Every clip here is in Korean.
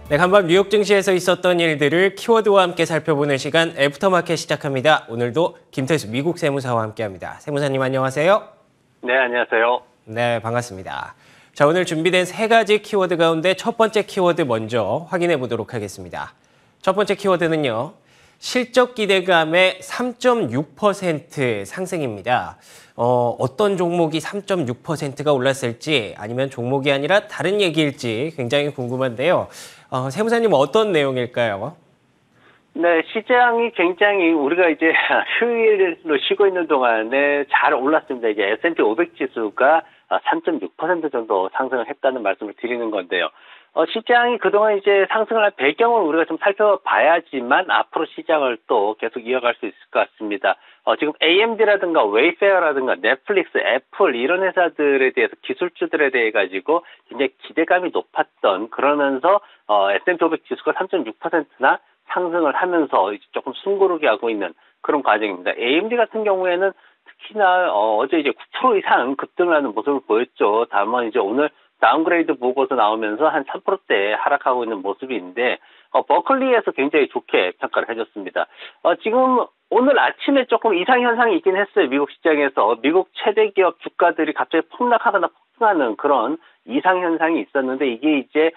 네, 간밤 뉴욕 증시에서 있었던 일들을 키워드와 함께 살펴보는 시간 애프터마켓 시작합니다. 오늘도 김태수 미국 세무사와 함께합니다. 세무사님 안녕하세요. 네, 안녕하세요. 네, 반갑습니다. 자, 오늘 준비된 세 가지 키워드 가운데 첫 번째 키워드 먼저 확인해 보도록 하겠습니다. 첫 번째 키워드는요. 실적 기대감의 3.6% 상승입니다. 어떤 종목이 3.6%가 올랐을지 아니면 종목이 아니라 다른 얘기일지 굉장히 궁금한데요. 세무사님 어떤 내용일까요? 네, 시장이 굉장히 우리가 이제 휴일로 쉬고 있는 동안에 잘 올랐습니다. 이제 S&P 500 지수가 3.6% 정도 상승을 했다는 말씀을 드리는 건데요. 시장이 그동안 이제 상승을 한 배경을 우리가 좀 살펴봐야지만 앞으로 시장을 또 계속 이어갈 수 있을 것 같습니다. 지금 AMD라든가 웨이페어라든가 넷플릭스, 애플 이런 회사들에 대해서 기술주들에 대해 가지고 굉장히 기대감이 높았던 그러면서 S&P 500 지수가 3.6%나 상승을 하면서 조금 숨고르게 하고 있는 그런 과정입니다. AMD 같은 경우에는 특히나 어제 이제 9% 이상 급등을 하는 모습을 보였죠. 다만 이제 오늘 다운그레이드 보고서 나오면서 한 3%대 하락하고 있는 모습인데 버클리에서 굉장히 좋게 평가를 해줬습니다. 지금 오늘 아침에 조금 이상 현상이 있긴 했어요. 미국 시장에서 미국 최대 기업 주가들이 갑자기 폭락하거나 폭등하는 그런 이상 현상이 있었는데 이게 이제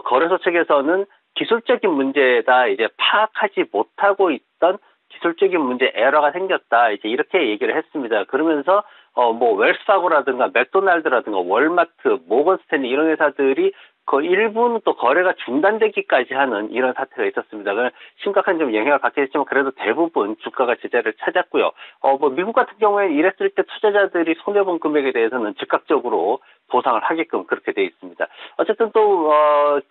거래소 측에서는 기술적인 문제다 이제 파악하지 못하고 있던 기술적인 문제 에러가 생겼다 이제 이렇게 얘기를 했습니다. 그러면서 뭐 웰스파고라든가 맥도날드라든가 월마트, 모건스탠리 이런 회사들이 그 일부는 또 거래가 중단되기까지 하는 이런 사태가 있었습니다. 심각한 좀 영향을 받게 됐지만 그래도 대부분 주가가 제자리를 찾았고요. 뭐 미국 같은 경우에 이랬을 때 투자자들이 손해본 금액에 대해서는 즉각적으로 보상을 하게끔 그렇게 돼 있습니다. 어쨌든 또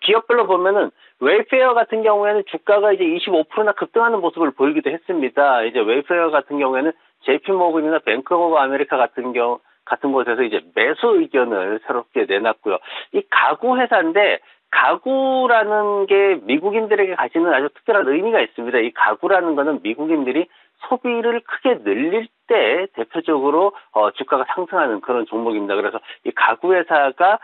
기업별로 보면은 웨이페어 같은 경우에는 주가가 이제 25%나 급등하는 모습을 보이기도 했습니다. 이제 웨이페어 같은 경우에는 JP모건이나 뱅크 오브 아메리카 같은 곳에서 이제 매수 의견을 새롭게 내놨고요. 이 가구 회사인데 가구라는 게 미국인들에게 가지는 아주 특별한 의미가 있습니다. 이 가구라는 거는 미국인들이 소비를 크게 늘릴 때 대표적으로 주가가 상승하는 그런 종목입니다. 그래서 이 가구 회사가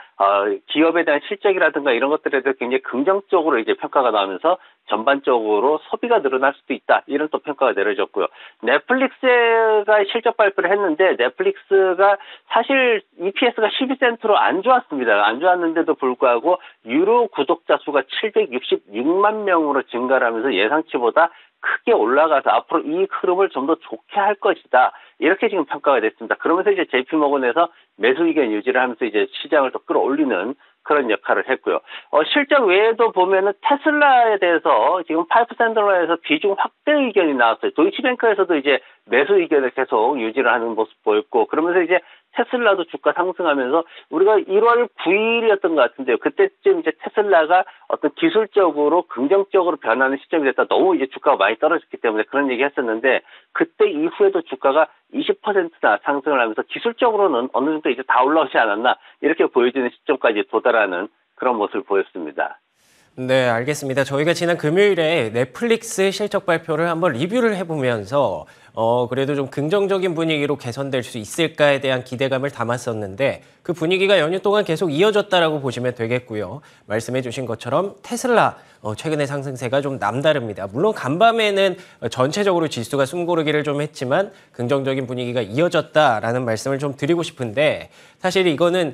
기업에 대한 실적이라든가 이런 것들에 대해서 굉장히 긍정적으로 이제 평가가 나오면서 전반적으로 소비가 늘어날 수도 있다. 이런 또 평가가 내려졌고요. 넷플릭스가 실적 발표를 했는데 넷플릭스가 사실 EPS가 12센트로 안 좋았습니다. 안 좋았는데도 불구하고 유료 구독자 수가 766만 명으로 증가를 하면서 예상치보다 크게 올라가서 앞으로 이 흐름을 좀 더 좋게 할 것이다. 이렇게 지금 평가가 됐습니다. 그러면서 이제 JP모건에서 매수 의견 유지를 하면서 이제 시장을 더 끌어올리는 그런 역할을 했고요. 실적 외에도 보면은 테슬라에 대해서 지금 5%에서 비중 확대 의견이 나왔어요. 도이치뱅크에서도 이제 매수 의견을 계속 유지를 하는 모습 보였고, 그러면서 이제 테슬라도 주가 상승하면서 우리가 1월 9일이었던 것 같은데요. 그때쯤 이제 테슬라가 어떤 기술적으로 긍정적으로 변하는 시점이 됐다. 너무 이제 주가가 많이 떨어졌기 때문에 그런 얘기 했었는데 그때 이후에도 주가가 20%나 상승을 하면서 기술적으로는 어느 정도 이제 다 올라오지 않았나 이렇게 보여지는 시점까지 도달하는 그런 모습을 보였습니다. 네, 알겠습니다. 저희가 지난 금요일에 넷플릭스 실적 발표를 한번 리뷰를 해보면서 그래도 좀 긍정적인 분위기로 개선될 수 있을까에 대한 기대감을 담았었는데 그 분위기가 연휴 동안 계속 이어졌다라고 보시면 되겠고요. 말씀해 주신 것처럼 테슬라 최근의 상승세가 좀 남다릅니다. 물론 간밤에는 전체적으로 지수가 숨고르기를 좀 했지만 긍정적인 분위기가 이어졌다라는 말씀을 좀 드리고 싶은데 사실 이거는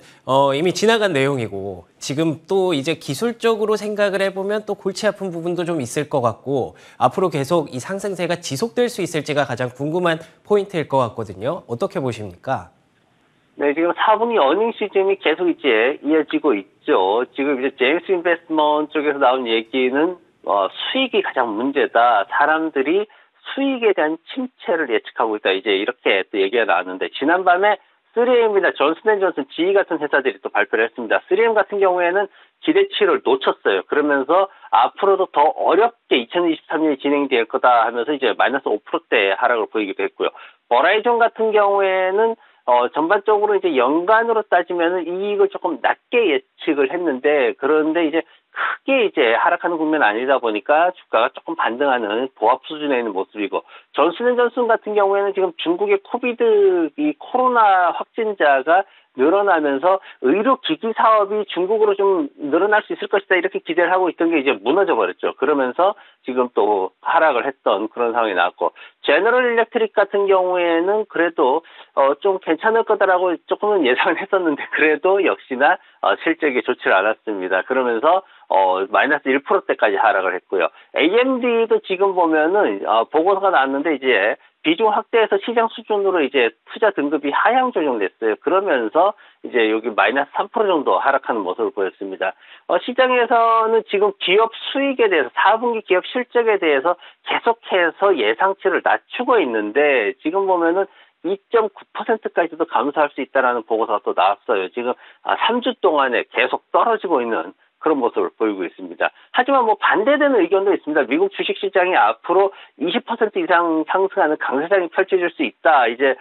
이미 지나간 내용이고 지금 또 이제 기술적으로 생각을 해보면 또 골치 아픈 부분도 좀 있을 것 같고 앞으로 계속 이 상승세가 지속될 수 있을지가 가장 궁금한 포인트일 것 같거든요. 어떻게 보십니까? 네, 지금 4분기 어닝 시즌이 계속 이제 이어지고 있죠. 지금 이제 제임스 인베스트먼트 쪽에서 나온 얘기는 수익이 가장 문제다. 사람들이 수익에 대한 침체를 예측하고 있다. 이제 이렇게 또 얘기가 나왔는데 지난밤에 3M이나 존슨앤존슨, GE 같은 회사들이 또 발표를 했습니다. 3M 같은 경우에는 기대치를 놓쳤어요. 그러면서 앞으로도 더 어렵게 2023년이 진행될 거다 하면서 이제 마이너스 5%대 하락을 보이기도 했고요. 버라이즌 같은 경우에는 전반적으로 이제 연간으로 따지면은 이익을 조금 낮게 예측을 했는데 그런데 이제 크게 이제 하락하는 국면은 아니다 보니까 주가가 조금 반등하는 보합 수준에 있는 모습이고 존슨앤존슨 같은 경우에는 지금 중국의 이 코로나 확진자가 늘어나면서 의료기기 사업이 중국으로 좀 늘어날 수 있을 것이다 이렇게 기대를 하고 있던 게 이제 무너져 버렸죠. 그러면서 지금 또 하락을 했던 그런 상황이 나왔고, 제너럴 일렉트릭 같은 경우에는 그래도 좀 괜찮을 거다라고 조금은 예상을 했었는데 그래도 역시나 실적이 좋지 않았습니다. 그러면서 마이너스 1%대까지 하락을 했고요. AMD도 지금 보면은 보고서가 나왔는데 이제 비중 확대해서 시장 수준으로 이제 투자 등급이 하향 조정됐어요. 그러면서 이제 여기 마이너스 3% 정도 하락하는 모습을 보였습니다. 시장에서는 지금 기업 수익에 대해서 4분기 기업 실적에 대해서 계속해서 예상치를 낮추고 있는데 지금 보면은 2.9%까지도 감소할 수 있다라는 보고서가 또 나왔어요. 지금 3주 동안에 계속 떨어지고 있는 그런 모습을 보이고 있습니다. 하지만 뭐 반대되는 의견도 있습니다. 미국 주식시장이 앞으로 20% 이상 상승하는 강세장이 펼쳐질 수 있다. 이제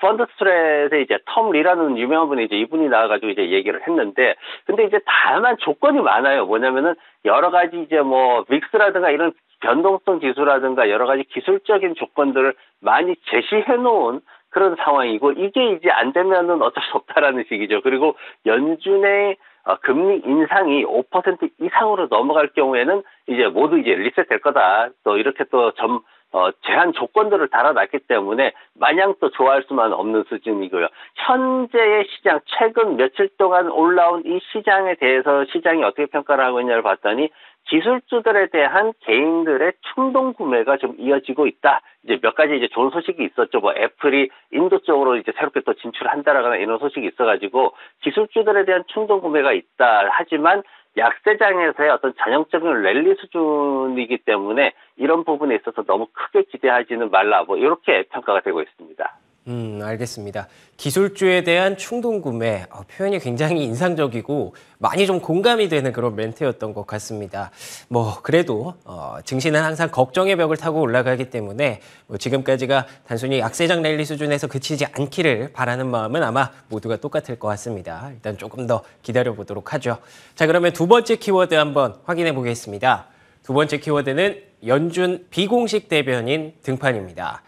펀드 스트레스의 이제 텀 리라는 유명한 분이 이제 이분이 나와가지고 이제 얘기를 했는데, 근데 이제 다만 조건이 많아요. 뭐냐면은 여러 가지 이제 뭐 믹스라든가 이런 변동성 지수라든가 여러 가지 기술적인 조건들을 많이 제시해 놓은 그런 상황이고, 이게 이제 안 되면은 어쩔 수 없다라는 식이죠. 그리고 연준의 금리 인상이 5% 이상으로 넘어갈 경우에는 이제 모두 이제 리셋될 거다. 또 이렇게 또 제한 조건들을 달아놨기 때문에 마냥 또 좋아할 수만 없는 수준이고요. 현재의 시장, 최근 며칠 동안 올라온 이 시장에 대해서 시장이 어떻게 평가를 하고 있냐를 봤더니 기술주들에 대한 개인들의 충동 구매가 좀 이어지고 있다. 이제 몇 가지 이제 좋은 소식이 있었죠. 뭐 애플이 인도 쪽으로 이제 새롭게 또 진출한다라거나 이런 소식이 있어가지고 기술주들에 대한 충동 구매가 있다. 하지만 약세장에서의 어떤 전형적인 랠리 수준이기 때문에 이런 부분에 있어서 너무 크게 기대하지는 말라. 뭐 이렇게 평가가 되고 있습니다. 알겠습니다. 기술주에 대한 충동 구매, 표현이 굉장히 인상적이고 많이 좀 공감이 되는 그런 멘트였던 것 같습니다. 뭐 그래도 증시는 항상 걱정의 벽을 타고 올라가기 때문에 뭐 지금까지가 단순히 약세장 랠리 수준에서 그치지 않기를 바라는 마음은 아마 모두가 똑같을 것 같습니다. 일단 조금 더 기다려보도록 하죠. 자, 그러면 두 번째 키워드 한번 확인해 보겠습니다. 두 번째 키워드는 연준 비공식 대변인 등판입니다.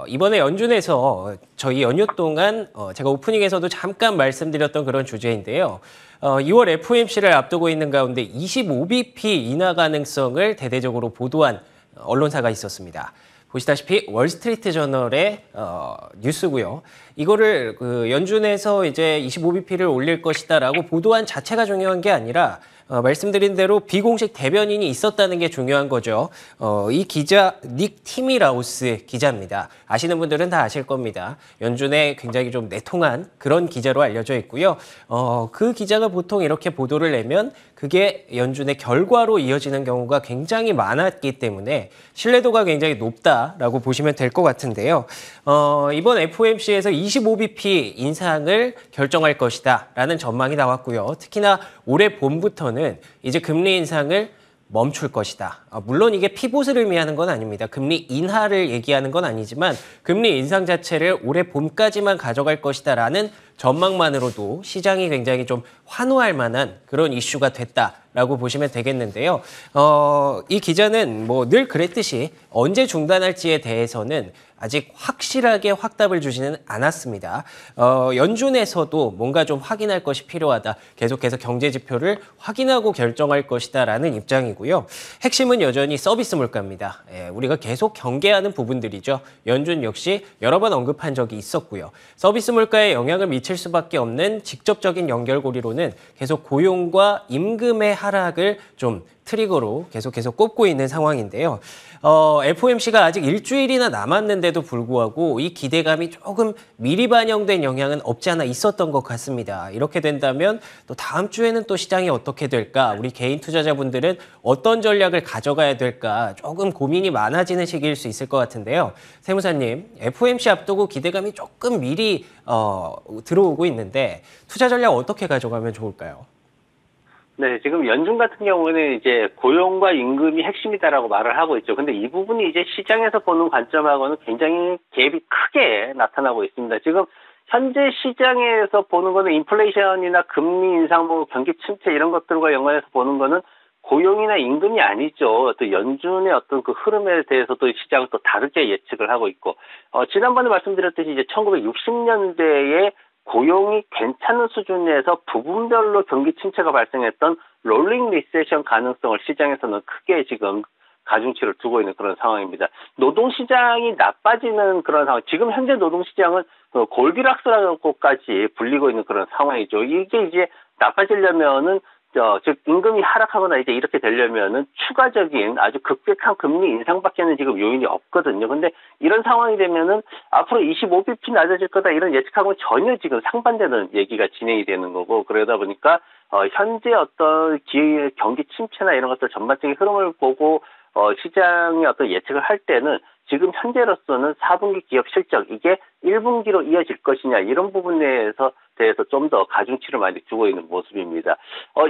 이번에 연준에서 저희 연휴 동안 제가 오프닝에서도 잠깐 말씀드렸던 그런 주제인데요. 2월 FOMC를 앞두고 있는 가운데 25bp 인하 가능성을 대대적으로 보도한 언론사가 있었습니다. 보시다시피 월스트리트 저널의 뉴스고요. 이거를 연준에서 이제 25bp를 올릴 것이다라고 보도한 자체가 중요한 게 아니라 말씀드린 대로 비공식 대변인이 있었다는 게 중요한 거죠. 이 기자 닉 티미라우스 기자입니다. 아시는 분들은 다 아실 겁니다. 연준에 굉장히 좀 내통한 그런 기자로 알려져 있고요. 그 기자가 보통 이렇게 보도를 내면 그게 연준의 결과로 이어지는 경우가 굉장히 많았기 때문에 신뢰도가 굉장히 높다라고 보시면 될 것 같은데요. 이번 FOMC에서 25bp 인상을 결정할 것이다라는 전망이 나왔고요. 특히나 올해 봄부터는 이제 금리 인상을 멈출 것이다. 물론 이게 피봇을 의미하는 건 아닙니다. 금리 인하를 얘기하는 건 아니지만 금리 인상 자체를 올해 봄까지만 가져갈 것이다라는 전망만으로도 시장이 굉장히 좀 환호할 만한 그런 이슈가 됐다라고 보시면 되겠는데요. 이 기자는 뭐 늘 그랬듯이 언제 중단할지에 대해서는 아직 확실하게 확답을 주지는 않았습니다. 연준에서도 뭔가 좀 확인할 것이 필요하다. 계속해서 경제 지표를 확인하고 결정할 것이다라는 입장이고요. 핵심은 여전히 서비스 물가입니다. 우리가 계속 경계하는 부분들이죠. 연준 역시 여러 번 언급한 적이 있었고요. 서비스 물가에 영향을 미칠 수밖에 없는 직접적인 연결고리로는 계속 고용과 임금의 하락을 좀 트리거로 계속해서 꼽고 있는 상황인데요. FOMC가 아직 일주일이나 남았는데도 불구하고 이 기대감이 조금 미리 반영된 영향은 없지 않아 있었던 것 같습니다. 이렇게 된다면 또 다음 주에는 또 시장이 어떻게 될까? 우리 개인 투자자분들은 어떤 전략을 가져가야 될까? 조금 고민이 많아지는 시기일 수 있을 것 같은데요. 세무사님, FOMC 앞두고 기대감이 조금 미리 들어오고 있는데 투자 전략 어떻게 가져가면 좋을까요? 네, 지금 연준 같은 경우는 이제 고용과 임금이 핵심이다라고 말을 하고 있죠. 근데 이 부분이 이제 시장에서 보는 관점하고는 굉장히 갭이 크게 나타나고 있습니다. 지금 현재 시장에서 보는 거는 인플레이션이나 금리 인상, 뭐 경기 침체 이런 것들과 연관해서 보는 거는 고용이나 임금이 아니죠. 또 연준의 어떤 그 흐름에 대해서도 시장은 또 다르게 예측을 하고 있고, 지난번에 말씀드렸듯이 이제 1960년대에 고용이 괜찮은 수준에서 부분별로 경기 침체가 발생했던 롤링 리세션 가능성을 시장에서는 크게 지금 가중치를 두고 있는 그런 상황입니다. 노동시장이 나빠지는 그런 상황, 지금 현재 노동시장은 골디락스라고까지 불리고 있는 그런 상황이죠. 이게 이제 나빠지려면은 즉 임금이 하락하거나 이제 이렇게 되려면은 추가적인 아주 급격한 금리 인상밖에는 지금 요인이 없거든요. 근데 이런 상황이 되면은 앞으로 25bp 낮아질 거다 이런 예측하고는 전혀 지금 상반되는 얘기가 진행이 되는 거고, 그러다 보니까 현재 어떤 경기 침체나 이런 것들 전반적인 흐름을 보고 시장의 어떤 예측을 할 때는 지금 현재로서는 4분기 기업 실적 이게 1분기로 이어질 것이냐 이런 부분에 대해서 좀 더 가중치를 많이 두고 있는 모습입니다.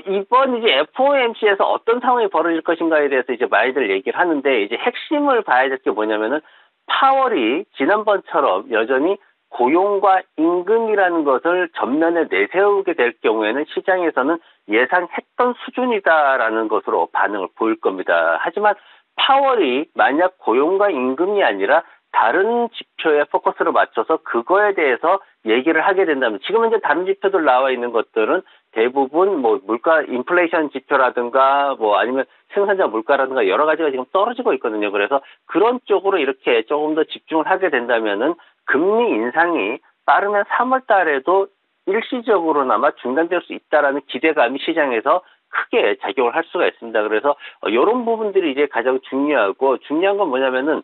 이번 이제 FOMC에서 어떤 상황이 벌어질 것인가에 대해서 이제 많이들 얘기를 하는데, 이제 핵심을 봐야 될 게 뭐냐면은 파월이 지난번처럼 여전히 고용과 임금이라는 것을 전면에 내세우게 될 경우에는 시장에서는 예상했던 수준이다라는 것으로 반응을 보일 겁니다. 하지만 파월이 만약 고용과 임금이 아니라 다른 지표에 포커스를 맞춰서 그거에 대해서 얘기를 하게 된다면, 지금 현재 다른 지표들 나와 있는 것들은 대부분 뭐 물가 인플레이션 지표라든가 뭐 아니면 생산자 물가라든가 여러 가지가 지금 떨어지고 있거든요. 그래서 그런 쪽으로 이렇게 조금 더 집중을 하게 된다면은 금리 인상이 빠르면 3월 달에도 일시적으로나마 중단될 수 있다라는 기대감이 시장에서 크게 작용을 할 수가 있습니다. 그래서 이런 부분들이 이제 가장 중요하고, 중요한 건 뭐냐면은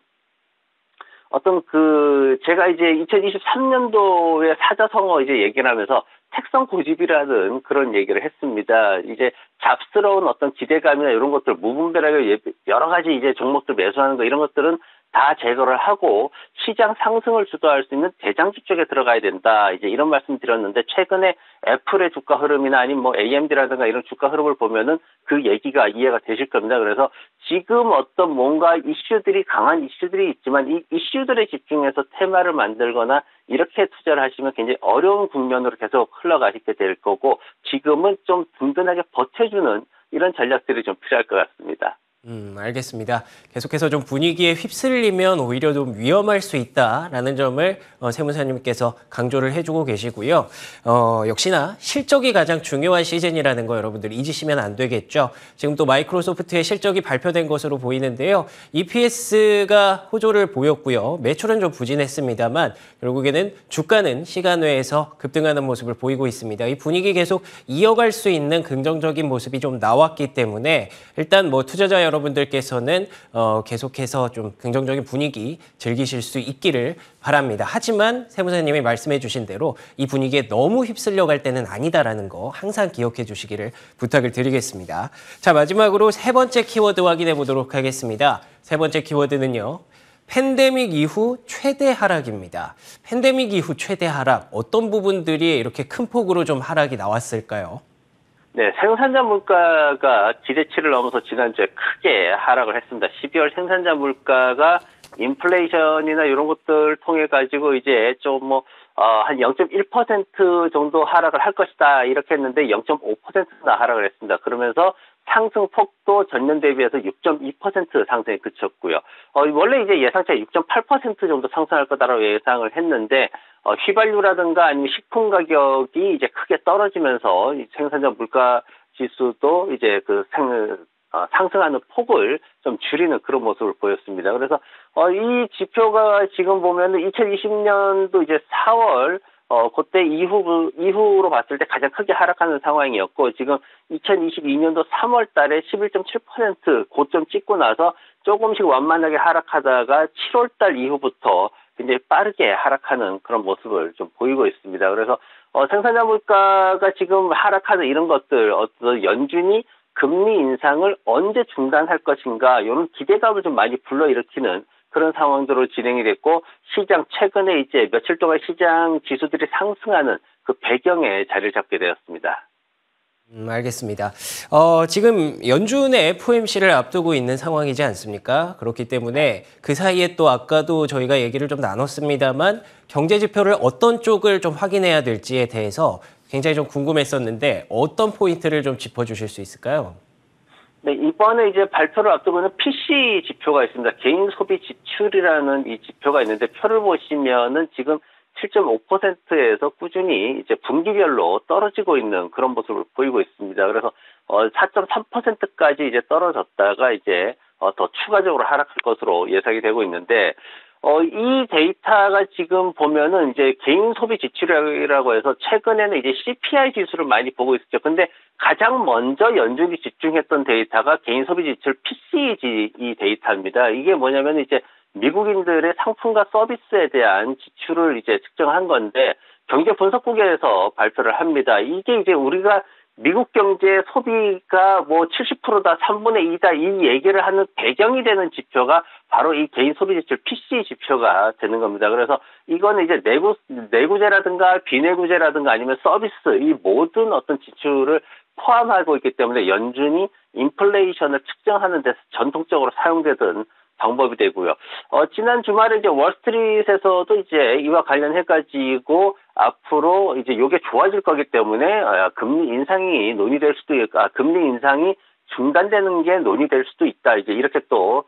어떤 제가 이제 2023년도에 사자성어 이제 얘기를 하면서 택성 고집이라는 그런 얘기를 했습니다. 이제 잡스러운 어떤 기대감이나 이런 것들 무분별하게 여러 가지 이제 종목들 매수하는 거 이런 것들은 다 제거를 하고 시장 상승을 주도할 수 있는 대장주 쪽에 들어가야 된다. 이제 이런 말씀 드렸는데, 최근에 애플의 주가 흐름이나 아니면 뭐 AMD라든가 이런 주가 흐름을 보면은 그 얘기가 이해가 되실 겁니다. 그래서 지금 어떤 뭔가 이슈들이 강한 이슈들이 있지만 이 이슈들에 집중해서 테마를 만들거나 이렇게 투자를 하시면 굉장히 어려운 국면으로 계속 흘러가시게 될 거고, 지금은 좀 든든하게 버텨주는 이런 전략들이 좀 필요할 것 같습니다. 알겠습니다. 계속해서 좀 분위기에 휩쓸리면 오히려 좀 위험할 수 있다라는 점을 세무사님께서 강조를 해주고 계시고요. 역시나 실적이 가장 중요한 시즌이라는 거 여러분들 잊으시면 안 되겠죠. 지금 또 마이크로소프트의 실적이 발표된 것으로 보이는데요. EPS가 호조를 보였고요. 매출은 좀 부진했습니다만 결국에는 주가는 시간 외에서 급등하는 모습을 보이고 있습니다. 이 분위기 계속 이어갈 수 있는 긍정적인 모습이 좀 나왔기 때문에 일단 뭐 투자자 여러분들께서는 계속해서 좀 긍정적인 분위기 즐기실 수 있기를 바랍니다. 하지만 세무사님이 말씀해 주신 대로 이 분위기에 너무 휩쓸려갈 때는 아니다라는 거 항상 기억해 주시기를 부탁을 드리겠습니다. 자, 마지막으로 세 번째 키워드 확인해 보도록 하겠습니다. 세 번째 키워드는요. 팬데믹 이후 최대 하락입니다. 팬데믹 이후 최대 하락, 어떤 부분들이 이렇게 큰 폭으로 좀 하락이 나왔을까요? 네, 생산자 물가가 기대치를 넘어서 지난주에 크게 하락을 했습니다. 12월 생산자 물가가 인플레이션이나 이런 것들 통해 가지고 이제 좀 한 0.1% 정도 하락을 할 것이다 이렇게 했는데 0.5%나 하락을 했습니다. 그러면서 상승 폭도 전년 대비해서 6.2% 상승에 그쳤고요. 원래 이제 예상치가 6.8% 정도 상승할 거다라고 예상을 했는데 휘발유라든가 아니면 식품 가격이 이제 크게 떨어지면서 생산자 물가 지수도 이제 상승하는 폭을 좀 줄이는 그런 모습을 보였습니다. 그래서 이 지표가 지금 보면은 2020년도 이제 4월 그때 이후로 봤을 때 가장 크게 하락하는 상황이었고, 지금 2022년도 3월 달에 11.7% 고점 찍고 나서 조금씩 완만하게 하락하다가 7월 달 이후부터 굉장히 빠르게 하락하는 그런 모습을 좀 보이고 있습니다. 그래서 생산자 물가가 지금 하락하는 이런 것들, 어떤 연준이 금리 인상을 언제 중단할 것인가 이런 기대감을 좀 많이 불러일으키는 그런 상황들로 진행이 됐고, 시장 최근에 이제 며칠 동안 시장 지수들이 상승하는 그 배경에 자리를 잡게 되었습니다. 알겠습니다. 지금 연준의 FOMC를 앞두고 있는 상황이지 않습니까? 그렇기 때문에 그 사이에 또 아까도 저희가 얘기를 좀 나눴습니다만 경제 지표를 어떤 쪽을 좀 확인해야 될지에 대해서 굉장히 좀 궁금했었는데 어떤 포인트를 좀 짚어주실 수 있을까요? 네, 이번에 이제 발표를 앞두고는 PC 지표가 있습니다. 개인 소비 지출이라는 이 지표가 있는데 표를 보시면은 지금 7.5%에서 꾸준히 이제 분기별로 떨어지고 있는 그런 모습을 보이고 있습니다. 그래서 4.3%까지 이제 떨어졌다가 이제 더 추가적으로 하락할 것으로 예상이 되고 있는데 이 데이터가 지금 보면은 이제 개인 소비 지출이라고 해서 최근에는 이제 CPI 지수를 많이 보고 있었죠. 근데 가장 먼저 연준이 집중했던 데이터가 개인 소비 지출 PCE 이 데이터입니다. 이게 뭐냐면 이제 미국인들의 상품과 서비스에 대한 지출을 이제 측정한 건데 경제 분석국에서 발표를 합니다. 이게 이제 우리가 미국 경제 소비가 뭐 70%다, 3분의 2다 이 얘기를 하는 배경이 되는 지표가 바로 이 개인 소비 지출 PC 지표가 되는 겁니다. 그래서 이거는 이제 내구재라든가 비내구재라든가 아니면 서비스 이 모든 어떤 지출을 포함하고 있기 때문에 연준이 인플레이션을 측정하는 데서 전통적으로 사용되던 방법이 되고요. 지난 주말에 이제 월스트리트에서도 이제 이와 관련해가지고 앞으로 이제 이게 좋아질 거기 때문에 금리 인상이 논의될 수도 금리 인상이 중단되는 게 논의될 수도 있다. 이제 이렇게 또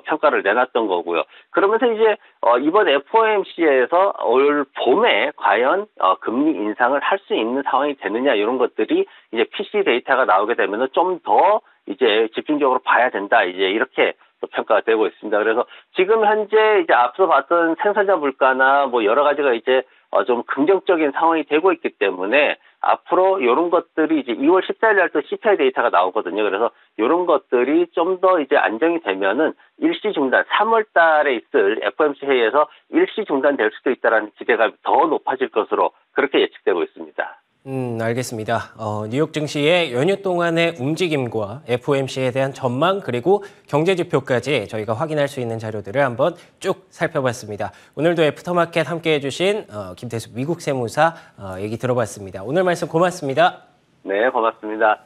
평가를 내놨던 거고요. 그러면서 이제 이번 FOMC에서 올 봄에 과연 금리 인상을 할 수 있는 상황이 되느냐 이런 것들이 이제 PC 데이터가 나오게 되면은 좀 더 이제 집중적으로 봐야 된다. 이제 이렇게 또 평가가 되고 있습니다. 그래서 지금 현재 이제 앞서 봤던 생산자 물가나 뭐 여러 가지가 이제 좀 긍정적인 상황이 되고 있기 때문에 앞으로 이런 것들이 이제 2월 14일 날 또 CPI 데이터가 나오거든요. 그래서 이런 것들이 좀 더 이제 안정이 되면은 일시 중단, 3월 달에 있을 FOMC 회의에서 일시 중단될 수도 있다라는 기대감이 더 높아질 것으로 그렇게 예측되고 있습니다. 알겠습니다. 뉴욕 증시의 연휴 동안의 움직임과 FOMC에 대한 전망 그리고 경제 지표까지 저희가 확인할 수 있는 자료들을 한번 쭉 살펴봤습니다. 오늘도 애프터마켓 함께해 주신 김태수 미국 세무사 얘기 들어봤습니다. 오늘 말씀 고맙습니다. 네, 고맙습니다.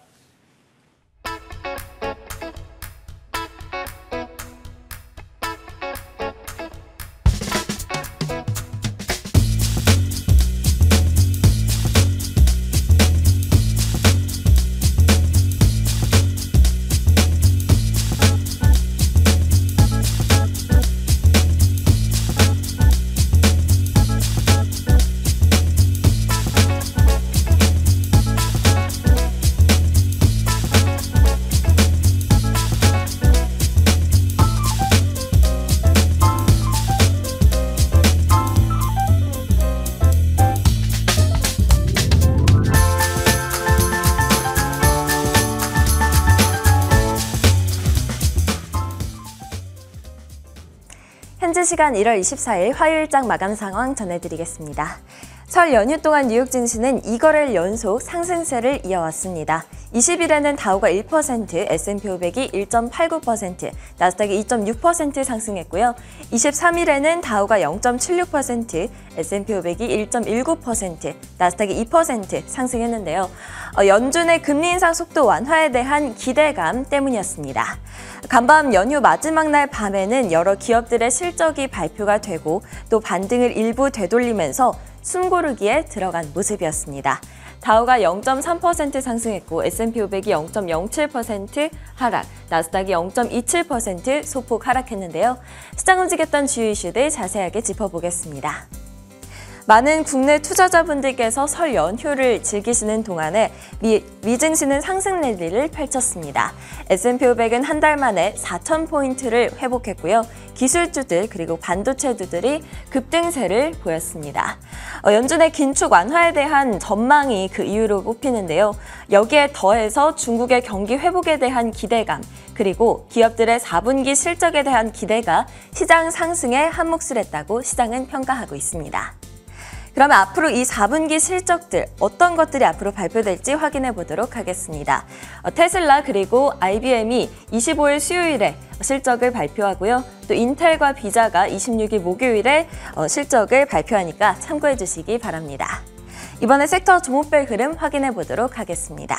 현재 시간 1월 24일 화요일장 마감 상황 전해드리겠습니다. 설 연휴 동안 뉴욕 증시는 2거래일 연속 상승세를 이어왔습니다. 20일에는 다우가 1%, S&P 500이 1.89%, 나스닥이 2.6% 상승했고요. 23일에는 다우가 0.76%, S&P 500이 1.19%, 나스닥이 2% 상승했는데요. 연준의 금리 인상 속도 완화에 대한 기대감 때문이었습니다. 간밤 연휴 마지막 날 밤에는 여러 기업들의 실적이 발표가 되고 또 반등을 일부 되돌리면서 숨고르기에 들어간 모습이었습니다. 다우가 0.3% 상승했고 S&P 500이 0.07% 하락, 나스닥이 0.27% 소폭 하락했는데요. 시장 움직였던 주요 이슈들 자세하게 짚어보겠습니다. 많은 국내 투자자분들께서 설 연휴를 즐기시는 동안에 미증시는 상승 랠리를 펼쳤습니다. S&P 500은 한 달 만에 4,000포인트를 회복했고요. 기술주들 그리고 반도체주들이 급등세를 보였습니다. 연준의 긴축 완화에 대한 전망이 그 이유로 꼽히는데요. 여기에 더해서 중국의 경기 회복에 대한 기대감 그리고 기업들의 4분기 실적에 대한 기대가 시장 상승에 한몫을 했다고 시장은 평가하고 있습니다. 그러면 앞으로 이 4분기 실적들 어떤 것들이 앞으로 발표될지 확인해 보도록 하겠습니다. 테슬라 그리고 IBM이 25일 수요일에 실적을 발표하고요. 또 인텔과 비자가 26일 목요일에 실적을 발표하니까 참고해 주시기 바랍니다. 이번에 섹터 종목별 흐름 확인해 보도록 하겠습니다.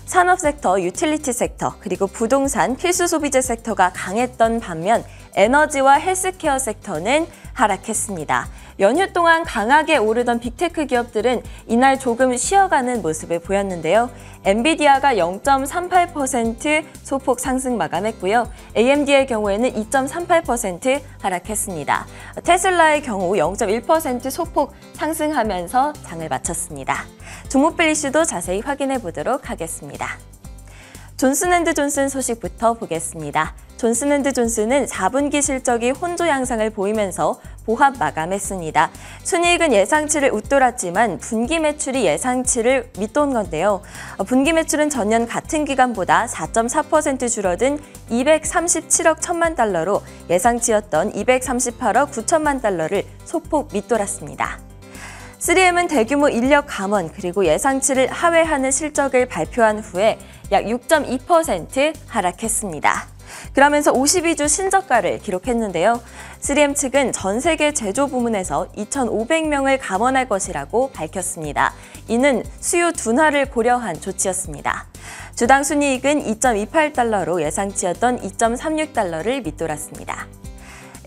산업 섹터, 유틸리티 섹터, 그리고 부동산, 필수 소비재 섹터가 강했던 반면 에너지와 헬스케어 섹터는 하락했습니다. 연휴 동안 강하게 오르던 빅테크 기업들은 이날 조금 쉬어가는 모습을 보였는데요. 엔비디아가 0.38% 소폭 상승 마감했고요. AMD의 경우에는 2.38% 하락했습니다. 테슬라의 경우 0.1% 소폭 상승하면서 장을 마쳤습니다. 종목별 이슈도 자세히 확인해 보도록 하겠습니다. 존슨앤드존슨 소식부터 보겠습니다. 존슨앤드존슨은 4분기 실적이 혼조 양상을 보이면서 보합 마감했습니다. 순이익은 예상치를 웃돌았지만 분기 매출이 예상치를 밑돈 건데요. 분기 매출은 전년 같은 기간보다 4.4% 줄어든 237억 1천만 달러로 예상치였던 238억 9천만 달러를 소폭 밑돌았습니다. 3M은 대규모 인력 감원 그리고 예상치를 하회하는 실적을 발표한 후에 약 6.2% 하락했습니다. 그러면서 52주 신저가를 기록했는데요. 3M 측은 전 세계 제조 부문에서 2,500명을 감원할 것이라고 밝혔습니다. 이는 수요 둔화를 고려한 조치였습니다. 주당 순이익은 2.28달러로 예상치였던 2.36달러를 밑돌았습니다.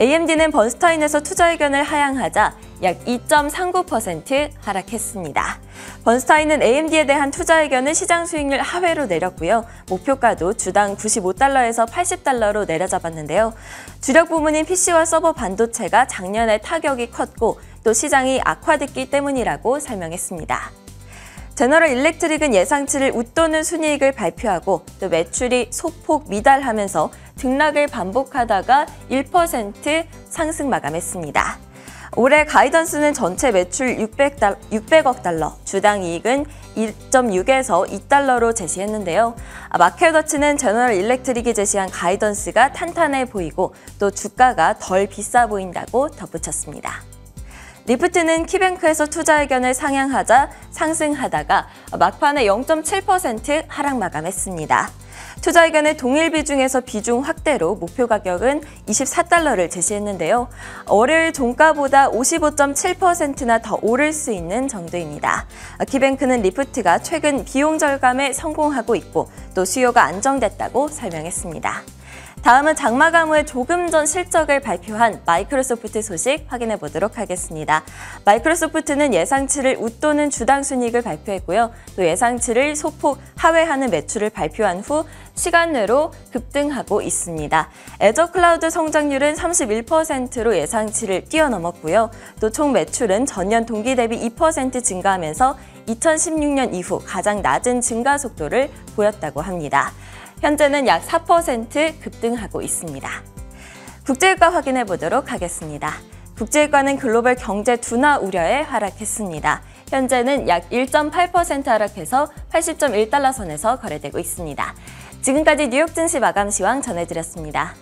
AMD는 번스타인에서 투자 의견을 하향하자 약 2.39% 하락했습니다. 번스타인은 AMD에 대한 투자 의견을 시장 수익률 하회로 내렸고요. 목표가도 주당 95달러에서 80달러로 내려잡았는데요. 주력 부문인 PC와 서버 반도체가 작년에 타격이 컸고 또 시장이 악화됐기 때문이라고 설명했습니다. 제너럴 일렉트릭은 예상치를 웃도는 순이익을 발표하고 또 매출이 소폭 미달하면서 등락을 반복하다가 1% 상승 마감했습니다. 올해 가이던스는 전체 매출 600억 달러, 주당 이익은 1.6에서 2달러로 제시했는데요. 마켓워치는 제너럴 일렉트릭이 제시한 가이던스가 탄탄해 보이고 또 주가가 덜 비싸 보인다고 덧붙였습니다. 리프트는 키뱅크에서 투자 의견을 상향하자 상승하다가 막판에 0.7% 하락 마감했습니다. 투자 의견의 동일 비중에서 비중 확대로 목표 가격은 24달러를 제시했는데요. 월요일 종가보다 55.7%나 더 오를 수 있는 정도입니다. 키뱅크는 리프트가 최근 비용 절감에 성공하고 있고 또 수요가 안정됐다고 설명했습니다. 다음은 장마감 후에 조금 전 실적을 발표한 마이크로소프트 소식 확인해 보도록 하겠습니다. 마이크로소프트는 예상치를 웃도는 주당 순이익을 발표했고요. 또 예상치를 소폭 하회하는 매출을 발표한 후 시간 내로 급등하고 있습니다. 애저 클라우드 성장률은 31%로 예상치를 뛰어넘었고요. 또 총 매출은 전년 동기 대비 2% 증가하면서 2016년 이후 가장 낮은 증가 속도를 보였다고 합니다. 현재는 약 4% 급등하고 있습니다. 국제유가 확인해 보도록 하겠습니다. 국제유가는 글로벌 경제 둔화 우려에 하락했습니다. 현재는 약 1.8% 하락해서 80.1달러 선에서 거래되고 있습니다. 지금까지 뉴욕 증시 마감 시황 전해드렸습니다.